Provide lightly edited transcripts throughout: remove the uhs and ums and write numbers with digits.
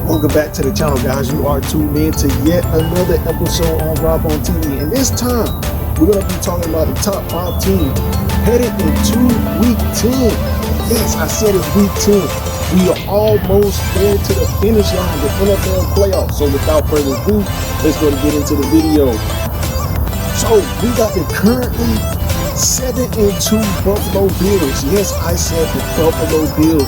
Welcome back to the channel, guys. You are tuned in to yet another episode on Rob on TV, and this time we're going to be talking about the top 5 teams headed into week 10. Yes, I said it's week 10. We are almost there to the finish line, the NFL playoffs. So without further ado, let's go to get into the video. So we got the currently 7-2 Buffalo Bills. Yes, I said the Buffalo Bills.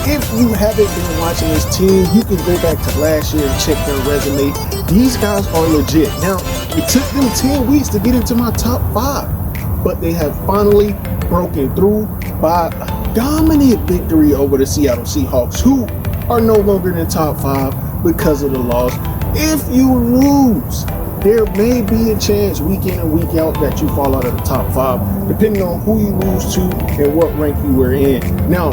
If you haven't been watching this team, you can go back to last year and check their resume. These guys are legit. Now, it took them 10 weeks to get into my top 5, but they have finally broken through by a dominant victory over the Seattle Seahawks, who are no longer in the top 5 because of the loss. If you lose, there may be a chance week in and week out that you fall out of the top 5, depending on who you lose to and what rank you were in. Now,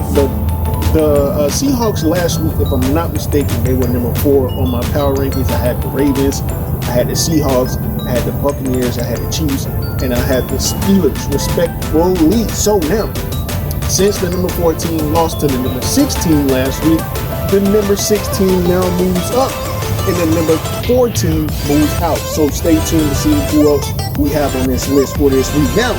the Seahawks last week, if I'm not mistaken, they were number 4 on my power rankings. I had the Ravens, I had the Seahawks, I had the Buccaneers, I had the Chiefs, and I had the Steelers, respectively. So now, since the number 14 lost to the number 16 last week, the number 16 now moves up, and the number 14 moves out. So stay tuned to see who else we have on this list for this week. Now,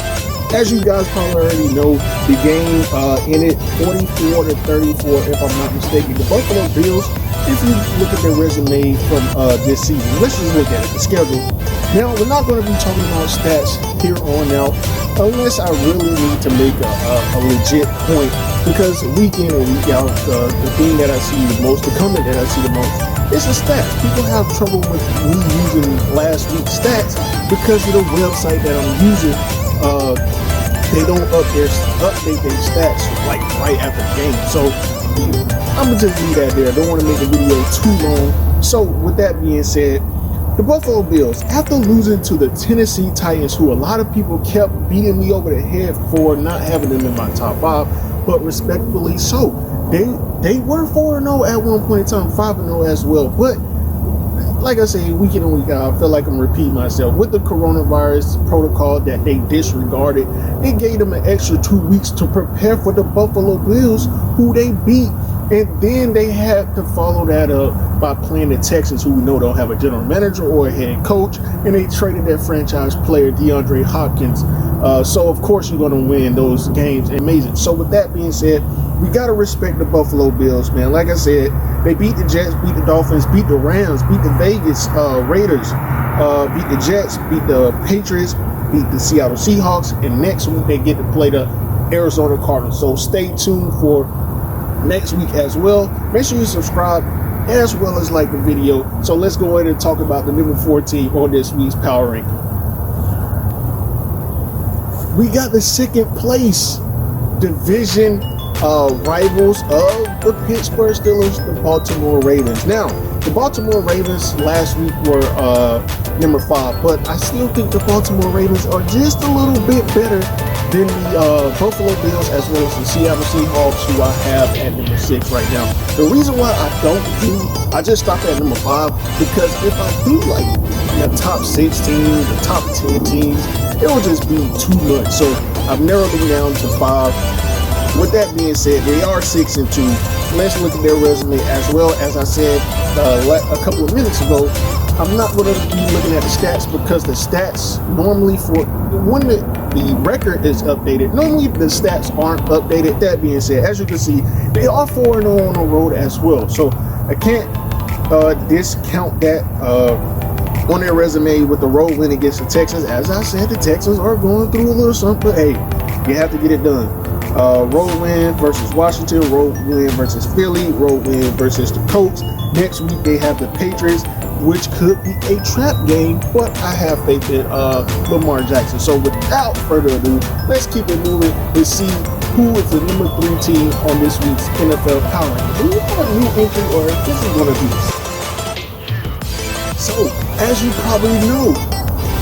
as you guys probably already know, the game ended 44-34, if I'm not mistaken. The Buffalo Bills, if you look at their resume from this season, let's just look at it, the schedule. Now, we're not going to be talking about stats here on out, unless I really need to make a legit point, because week in and week out, the thing that I see the most, the comment that I see the most, is the stats. People have trouble with me using last week's stats because of the website that I'm using. They don't update their stats like right after the game. So I'm gonna just leave that there. I don't want to make the video too long. So with that being said, the Buffalo Bills, after losing to the Tennessee Titans, who a lot of people kept beating me over the head for not having them in my top 5, but respectfully so, they were 4-0 at one point in time, 5-0 as well. But like I say, week in and week out, I feel like I'm repeating myself. With the coronavirus protocol that they disregarded, it gave them an extra 2 weeks to prepare for the Buffalo Bills, who they beat. And then they had to follow that up by playing the Texans, who we know don't have a general manager or a head coach. And they traded their franchise player, DeAndre Hopkins. So, of course, you're going to win those games. Amazing. So, with that being said, we got to respect the Buffalo Bills, man. Like I said, they beat the Jets, beat the Dolphins, beat the Rams, beat the Vegas Raiders, beat the Jets, beat the Patriots, beat the Seattle Seahawks, and next week they get to play the Arizona Cardinals. So stay tuned for next week as well. Make sure you subscribe as well as like the video. So let's go ahead and talk about the number 14 on this week's power ranking. We got the second place division rivals of the Pittsburgh Steelers, the Baltimore Ravens. Now, the Baltimore Ravens last week were number 5, but I still think the Baltimore Ravens are just a little bit better than the Buffalo Bills as well as the Seattle Seahawks, who I have at number 6 right now. The reason why I just stopped at number 5, because if I do like the top 6 teams, the top 10 teams, it will just be too much. So I've narrowed them down to 5. With that being said, they are 6-2. Let's look at their resume as well. As I said a couple of minutes ago, I'm not going to be looking at the stats, because the stats normally, for when the record is updated, normally the stats aren't updated. That being said, as you can see, they are 4-0 on the road as well. So I can't discount that on their resume with the road win against the Texans. As I said, the Texans are going through a little something, but hey, you have to get it done. Road win versus Washington, road win versus Philly, road win versus the Colts. Next week they have the Patriots, which could be a trap game, but I have faith in Lamar Jackson. So without further ado, let's keep it moving and see who is the number 3 team on this week's NFL Power Rankings. Do we have a new entry, or this is going to be? So, as you probably know,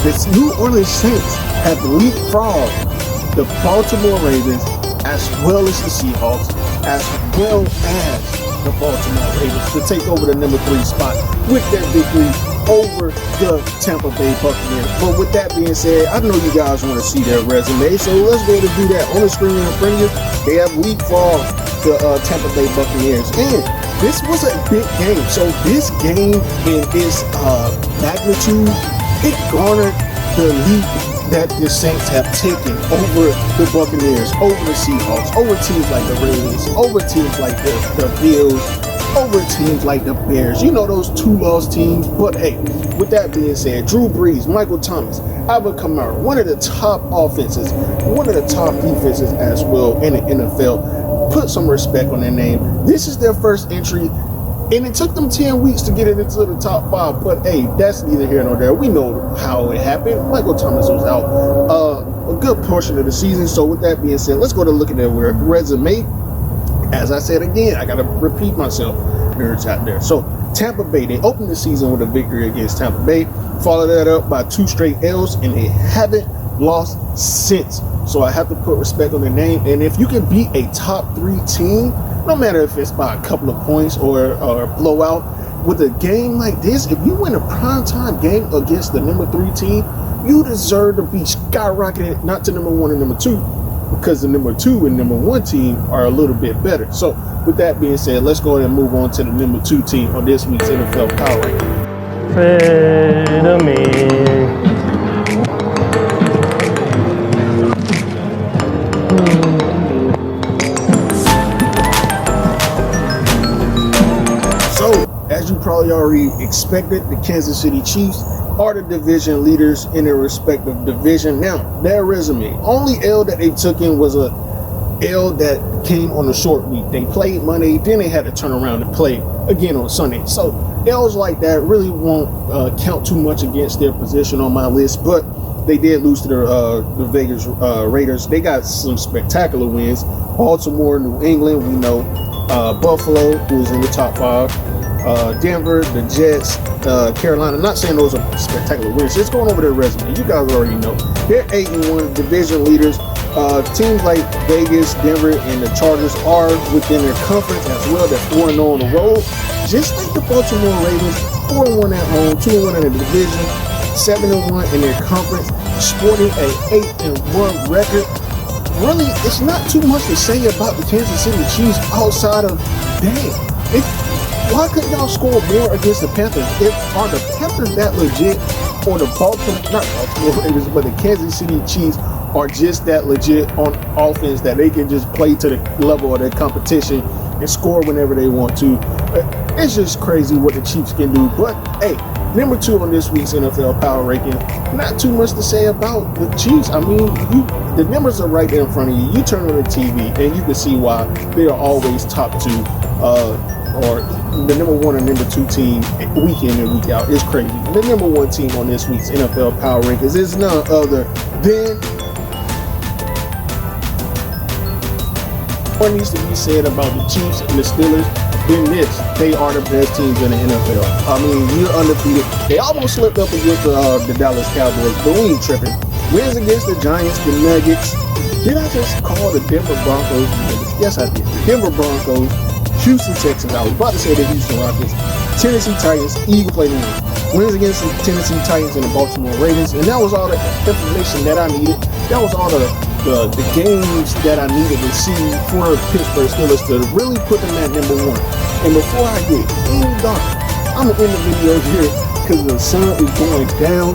the New Orleans Saints have leapfrogged the Baltimore Ravens, as well as the Seahawks, as well as the Baltimore Ravens, to take over the number 3 spot with their victory over the Tampa Bay Buccaneers. But with that being said, I know you guys want to see their resume, so let's go ahead and do that. On the screen in front of you, they have leapfrogged the Tampa Bay Buccaneers. And this was a big game. So this game in its magnitude, it garnered the lead that the Saints have taken over the Buccaneers, over the Seahawks, over teams like the Ravens, over teams like the Bills, over teams like the Bears. You know, those 2 lost teams. But hey, with that being said, Drew Brees, Michael Thomas, Alvin Kamara, one of the top offenses, one of the top defenses as well in the NFL. Put some respect on their name. This is their first entry, and it took them 10 weeks to get it into the top 5. But hey, that's neither here nor there. We know how it happened. Michael Thomas was out a good portion of the season. So with that being said, let's go to look at their resume. As I said again, I got to repeat myself, nerds out there. So Tampa Bay, they opened the season with a victory against Tampa Bay, followed that up by 2 straight L's, and they haven't lost since. So I have to put respect on their name. And if you can beat a top 3 team, no matter if it's by a couple of points or a blowout, with a game like this, if you win a primetime game against the number 3 team, you deserve to be skyrocketed, not to number 1 and number 2, because the number 2 and number 1 team are a little bit better. So with that being said, let's go ahead and move on to the number 2 team on this week's NFL Power Ranking. So, as you probably already expected, the Kansas City Chiefs are the division leaders in their respective division. Now, their resume, only L that they took in was a L that came on a short week. They played Monday, then they had to turn around and play again on Sunday. So L's like that really won't count too much against their position on my list, but they did lose to the Vegas Raiders. They got some spectacular wins. Baltimore, New England, we know. Buffalo, who's in the top 5. Denver, the Jets, Carolina. Not saying those are spectacular wins, just going over their resume. You guys already know they're 8-1 division leaders. Teams like Vegas, Denver, and the Chargers are within their conference as well. They're 4-0 on the road, just like the Baltimore Ravens. 4-1 at home, 2-1 in the division, 7-1 in their conference, sporting a 8-1 record. Really, it's not too much to say about the Kansas City Chiefs outside of, why couldn't y'all score more against the Panthers? Are the Panthers that legit, or the not Baltimore Ravens, but the Kansas City Chiefs are just that legit on offense that they can just play to the level of their competition and score whenever they want to? It's just crazy what the Chiefs can do. But hey, number 2 on this week's NFL Power Ranking. Not too much to say about the Chiefs. I mean, the numbers are right there in front of you. You turn on the TV and you can see why they are always top 2, or the number 1 and number 2 team week in and week out. It's crazy. The number 1 team on this week's NFL Power Rankings is none other than, what needs to be said about the Chiefs and the Steelers than this: they are the best teams in the NFL. I mean, you're undefeated. They almost slipped up against the Dallas Cowboys, but we ain't tripping. Wins against the Giants, the Nuggets. Did I just call the Denver Broncos? Yes, I did. The Denver Broncos, Houston Texans. I was about to say the Houston Rockets, Tennessee Titans, Eagles play them. Wins against the Tennessee Titans and the Baltimore Ravens. And that was all the information that I needed. That was all the games that I needed to see for Pittsburgh Steelers to really put them at number 1. And before I get any dark, I'm going to end the video here because the sun is going down.